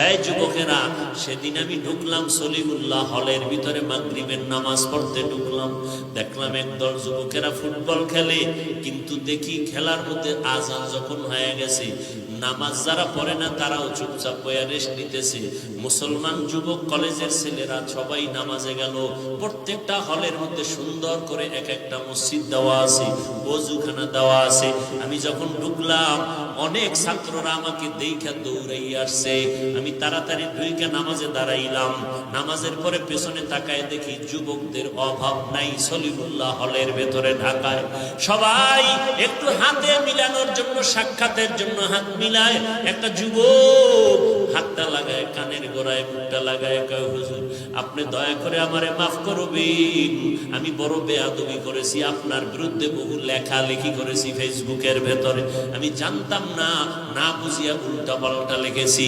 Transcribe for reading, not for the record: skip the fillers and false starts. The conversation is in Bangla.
এই যুবকেরা, সেদিন আমি ঢুকলাম সলিমুল্লাহ হলের ভিতরে, মাগরিবের নামাজ পড়তে ঢুকলাম। দেখলাম একদল যুবকেরা ফুটবল খেলে, কিন্তু দেখি খেলার মধ্যে আজান যখন হয়ে গেছে, নামাজ যারা পড়ে না তারাও চুপচাপ বইয়া রেস্ট নিতেছে। মুসলমান যুবক কলেজের ছেলেরা সবাই নামাজে গেল। প্রত্যেকটা হলের মধ্যে সুন্দর করে এক একটা মসজিদ দেওয়া আছে, ওযুখানা দেওয়া আছে। আমি যখন ঢুকলাম, অনেক ছাত্ররা আমাকে দেখা দৌড়াই আসছে। আমি তাড়াতাড়ি ঢুকে নামাজে দাঁড়াইলাম। নামাজের পরে পেছনে তাকায় দেখি যুবকদের অভাব নাই সলিমুল্লাহ হলের ভেতরে ঢাকায়। সবাই একটু হাতে মিলানোর জন্য, সাক্ষাতের জন্য হাত মিলায়। একটা যুবক হাতটা লাগায় কানের গোড়ায়, মুখটা লাগায়, কয় হুজুর আপনি দয়া করে আমারে মাফ করবেন, আমি বড় বেয়াদবি করেছি, আপনার বিরুদ্ধে বহু লেখালেখি করেছি ফেসবুকের ভেতরে, আমি জানতাম না, না বুঝিয়া উল্টা পাল্টা লিখেছি।